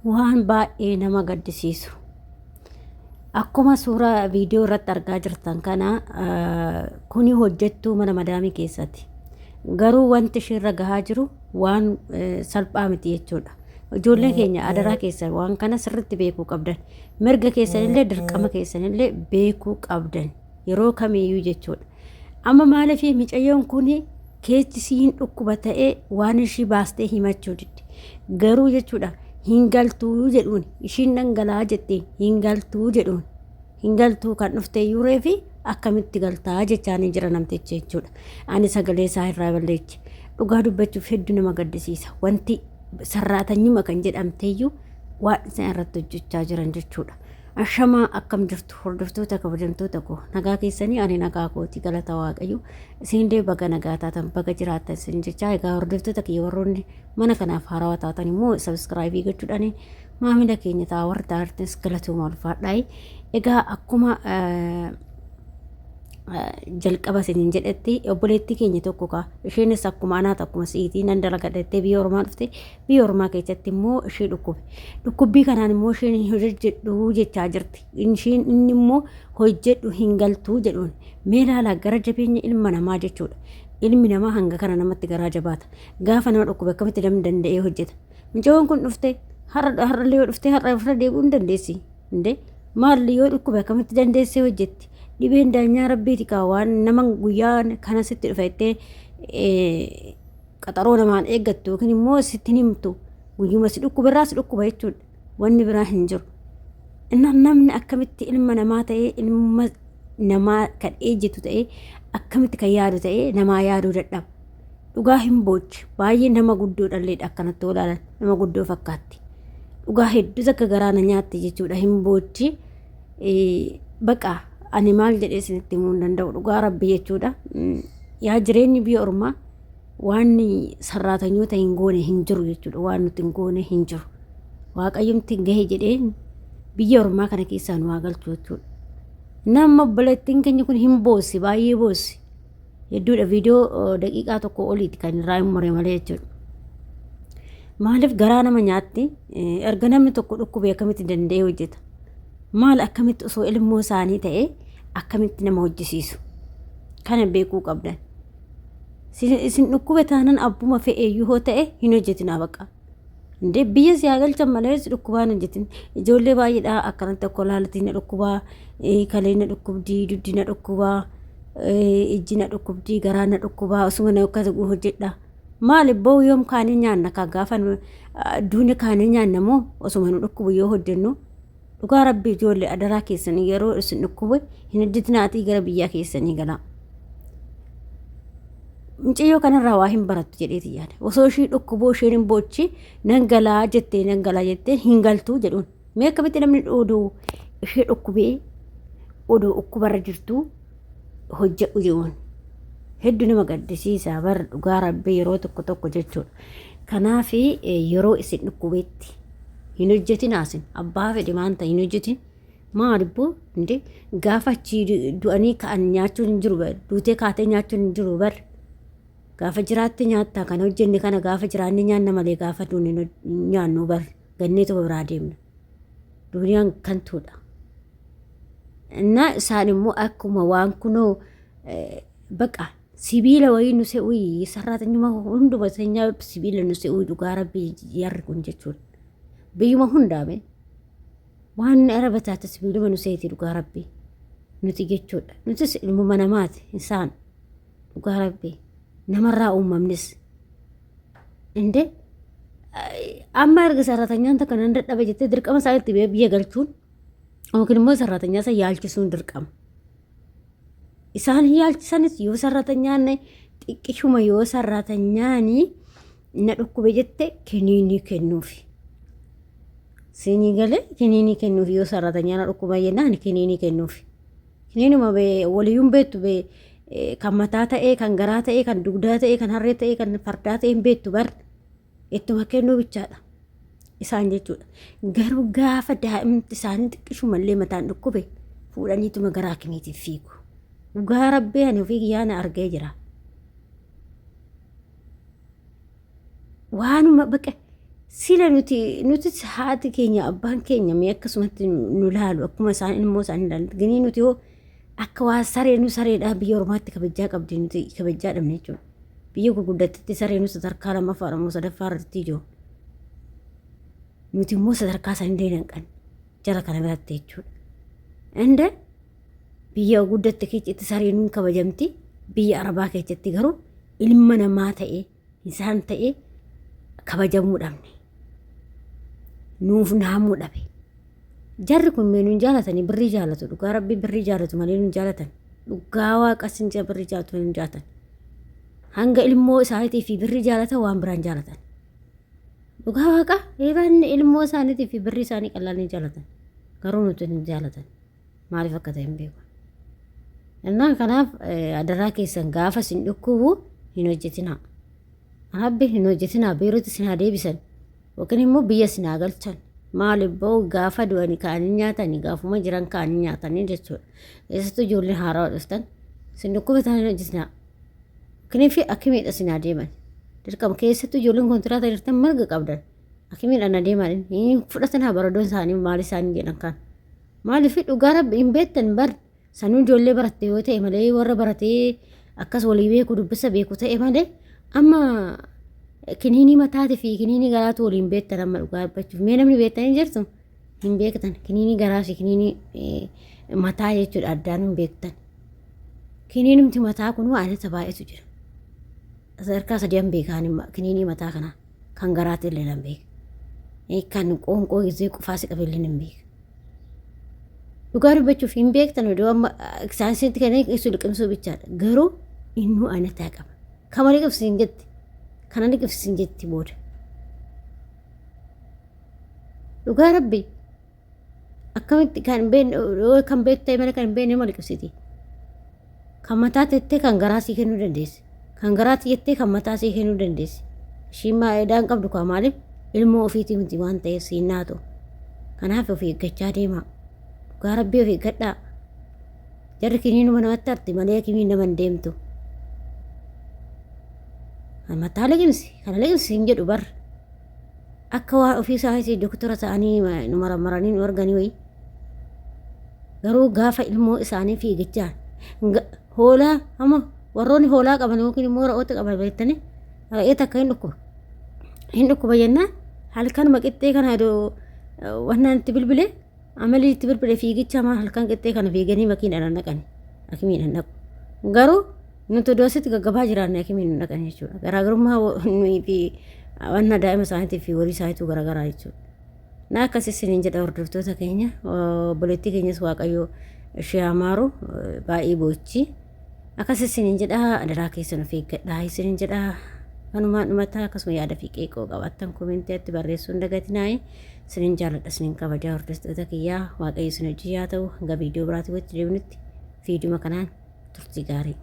waan baay'ee nama gaddisiisu. Akkuma suuraa viidiyoo irratti argaa jirtan kana kuni hojjettuu mana madaamii keessatti. Garuu wanti ishirra gahaa jiru waan salphaa miti jechuudha. Ijoolleen keenya adaraa keessan waan kana sirriitti beekuu qabdan. Mirga keessanillee dirqama keessanillee beekuu qabdan. Yeroo kamiyyuu jechuudha. Amma maaliif micayyoon kuni keessi siin dhukkuba ta'ee waan ishii baastee himachuu didde. Garuu jechuudha. Hingaltuu jedhuun ishiin dhangala'aa jettee hingaltuu jedhuun hingaltuu kan dhuftee yuuree fi akkamitti galtaa jechaanii jira namtichi jechuudha. Ani sagalee isaa irraa balleechi dhugaa dubbachuuf hedduu nama gaddisiisa. Wanti sarraatanyuma kan jedhamteeyyuu waan isaan irratti hojjechaa jiran jechuudha. Ashamaa akkam jirtu hordoftoota kabajamtoota koo nagaa keessanii ani nagaa kooti galata waaqayyo isinillee baga nagaa taatan baga jiraattan isin jechaa egaa hordoftoota kiyya warroonni mana kanaaf haarawaa taatan immoo sabskraayibii gochuudhaan maamila keenya ta'a warra taa'anis galatuma ulfaadhaa. Egaa akkuma jalqaba isiniin jedhetti obboleettii keenya tokko ka isheenis akkuma anaat akkuma siitii nan dalagadhattee biyya ormaa dhufte biyya ormaa keessatti immoo ishee dhukkubbii kanaan immoo isheen hojjedhu jechaa jirti. Inni immoo hojjedhu hingaltuu jedhuun mee ilaalaa gara jabeenya ilma namaa jechuudha. Ilmi namaa hanga kana namatti garaa jabaata. Gaafa nama dhukkube akkamitti namni danda'ee hojjeta. Mucaan kun dhufte har'allee yoo dhufte har'a ofirra deebi'uu hin dandeessi. Maalli yoo dhukkube akkamitti dandeessee hojjetti. Dhibeen daanyaa rabbiiti kaa waan nama guyyaa kana sitti dhufettee qaxaroo namaan eeggattu yookiin immoo sitti himtu guyyuma si dhukkuberraa si dhukkuba jechuudha. Wanni biraa hin jiru. Namni akkamitti ilma namaa ta'ee ilma namaa kan ejjetu ta'ee akkamitti kan yaadu ta'ee namaa yaaduu dadhaba. Dhugaa hin boochi baay'ee nama guddoo dhalleedha akkanatti olaalan nama guddoo fakkaatti. Dhugaa hedduu akka garaana nyaatti jechuudha hin boochi baqa. Ani maal jedhee isinitti himuu hin danda'u dhugaa rabbi jechuudha. Yaa jireenyi biyya ormaa waan sarraatanyoota hin goone hin jiru jechuudha. Waan nuti hin goone hin jiru. Waaqayyomti gahe jedheen biyya ormaa kana keessaa nu haa galchu jechuudha. Nama obboleettiin keenya kun hin boossi baay'ee boossi. Hedduudha viidiyoo daqiiqaa tokko oliiti kan irraa hin mure malee jechuudha. Maaliif garaa nama nyaatti erga namni tokko dhukkubee akkamitti danda'ee hojjeta. Maal akkamitti osoo ilmoo isaanii ta'ee akkamitti nama hojjisiisu kana beekuu qabdan. Isin dhukkube taanan abbuma fe'eeyyuu hoo ta'e hin hojjetinaa baqa. Biyya si haa galchan malee si dhukkubaan hojjetin. Ijoollee baay'eedhaa akkanatti tokko laalatii na dhukkubaa kalee na dhukkubdii duddi na dhukkubaa ijji na dhukkubdii garaa na dhukkubaa osuma na akkas hojjedha. Maal ibboo yoom kaanii nyaanna kan gaafa duuni kaanii nyaanna moo osuma nu dhukkubu yoo hojjennu. Dhugaa rabbi ijoollee adaraa keessanii yeroo isin dhukkube hin hojjetinaatii gara biyyaa keessanii galaa. Mucayyoo kanarraa waa hin barattu jedheeti yaada. Osoo ishii dhukkuboo isheen hin boochi nan galaa jettee hin galtuu jedhuun. Mee akkamitti namni oduu ishee dhukkubee oduu dhukkubarra jirtu hojjedhu jedhuun. Hedduu nama gaddisiisa bara dhugaa rabbi yeroo tokko jechuudha. Kanaaf yeroo isin dhukkubeetti hin hojjetin asin abbaa fedhe maanta hin hojjetin maal ibboo gaafa achi du'anii ka'an nyaachuun hin jiru bar duutee kaatee nyaachuun hin jiru bar gaafa jiraatte nyaattaa kana hojjenne kana gaafa jiraanne nyaanna malee gaafa duuni nyaannu bar gannee tokko biraa deemna duuniyaan kan tuudha. Innaa isaan immoo akkuma waan kunoo baqa sibiila wayii nu se'uyi sarraatanyuma hunduma seenyaa sibiila nu se'uyi dhugaa rabbii yarri kun jechuudha. Biyyuma hundaame waan araba taate sibiiluma nu seetii dhugaa rabbii nuti jechuudha. Nutis ilmuma namaati isaan dhugaa rabbii namarraa uumamnis. Amma erga sarraatanyaan takka nan dadhabe jettee dirqama isaaniitti biyya galchuun yookiin immoo sarraatanyaa isa yaalchisuun dirqama. Isaan yaalchisanis yoo sarraatanyaan xiqqishuma yoo sarraatanyaanii na dhukkube jette kiniinii kennuufi. Siinii galee kiniinii kennuufi yoo sarraatanyaan dhukkuba jennaan kiniinii kennuufi. Kiniinuma waliyyuun beektu kan mataa ta'ee kan garaa ta'ee kan dugdaa ta'ee kan harree ta'ee kan fardaa ta'ee hin beektu bar ittuma kennuu bichaadha. Isaan jechuudha. Garuu gaafa daa'imti isaanii xiqqishumallee mataan dhukkube fuudhaniituma garaa kiniitiif fiigu. Dhugaa rabbii ani ofii kiyyaana argee jira. Waanuma baqa sila nuti haati keenya abbaan keenya mee akkasumatti nu laalu akkuma isaan ilmoo isaan ilaalu ganii nuti hoo akka waa saree nu sareedhaa biyya ormaatti kabajaa qabdi nuti kabajaa dhabne jechuudha. Biyya gurguddattitti saree nu sadarkaa lammaffaa moo sadaffaa irratti ijoo nuti immoo sadarkaa isaan illee danqan jara kana biratti jechuudha. Inde biyya guddatte keessatti saree nuun kabajamti biyya arabaa keessatti garuu ilma namaa ta'ee isaan ta'ee kabajamuu dhabne. Nuuf naamuu dhabe. Jarri kun nuun jaalatanii birrii jaalatu dhugaa rabbii birrii jaalatu malee nuun jaalatan dhugaa waaqas hin birrii jaalatu nuun jaalatan hanga ilmoo isaaniitii fi birrii jaalatan waan biraan jaalatan dhugaa waaqa eebaan ilmoo isaaniitii fi birrii isaanii qallaan jaalatan garuu nuti hin jaalatan maaliif akka ta'e hin beeku. Innaan kanaaf adaraa keessan gaafa sin dhukkubu hin hojjetinaa. Rabbi hin hojjetinaa biirootti sin deebisan yookiin immoo biyya sin galchan. Maaliif ba'u gaafa du'anii kaanii nyaatanii gaafuma jiran kaanii nyaatanii jechuudha. Eessattuu ijoolleen haaraa dhuftan sin dhukkubatan hin hojjetinaa. Kiniifi akkamiidha sin adeeman. Dirqama keessattuu ijoolleen kontiraata jirtan marga qabdan. Akkamiidhaan adeeman hin fudhatanaa baradoon isaanii maali isaanii jedhan kan. Maaliif dhugaa rabbi hin beektan bar sanuu ijoollee baratte yoo ta'e malee warra baratee akkas walii beeku dubbisa beeku ta'e malee amma kiniini mataati fi kiniini garaatu waliin beektan amma dhugaa dubbachuuf mee namni beektanii jirtu hin beektan kiniini garaa fi kiniini mataa jechuudha addaan hin beektan. Kiniinumti mataa kun waan isa baay'eetu jira. Sadarkaa sadii hin beekan kiniini mataa kana kan garaati illee hin beeku. Kan qoonqoo gisee qufaasi qabeellee hin beeku. Dhugaa dubbachuuf hin beektan odoo amma saayinsiitti kan ibsu liqimsuu bichaadha. Garuu innuu aanataa qaba. Kama liqimsiin jetti. Kana liqimsiin jetti booda. Dhugaa rabbi akkamitti kan beektu malee kan beekne nama liqimsiti. Kan mataa tettee kan garaa sii kennuu dandeessi. Kan garaa jettee kan mataa sii kennuu dandeessi. Ishiin maayidaan qabdu kaa maaliif ilmoo ofiitii miti waan ta'eef siin naatu. Kanaaf ofii eeggachaa deemaa. Dhugaa rabbii ofii eeggadhaa. Jarri kiniinuma namatti arti malee kiniin nama hin deemtu. Mataa liqimsi kana liqimsi hin jedhu bar akka waan ofii isaanii doktora ta'anii nu maranii nu arganii wayi garuu gaafa ilmoo isaanii fiigichaan hoolaa amma warroonni hoolaa qaban yookiin immoo re'oota qaban beektanii re'eeta akka hin dhukkuba jennaan halkan maqixxee kana wannaan itti bilbilee amalii itti bilbilee fiigicha maa halkan qixxee kana fiiganii makiinadhaan dhaqani akimiidhaan dhaqu garuu nuti doositti gaggabaa jiraanne akimiin hin dhaqan jechuudha. Garaagarummaa nuyi fi wanna daa'ima isaaniitii fi horii isaaniitu garaagaraa jechuudha. Na akkasii isiniin jedha hordoftoota keenya obboleettii keenyas waaqayyoo ishee amaaru baay'ee boochi. Akkasii isiniin jedha adaraa keessan of eeggadhaa isiniin jedha kanumaan dhumataa akkasuma yaada fi qeeqoo qabaattan koomentiitti barreessuu hin dagatinaa. Isiniin jaalladha isiniin kabajaa hordoftoota kiyyaa waaqayyo isin hojii haa ta'u hanga viidiyoo biraatti walitti deebinutti viidiyoo kanaan turtii gaarii.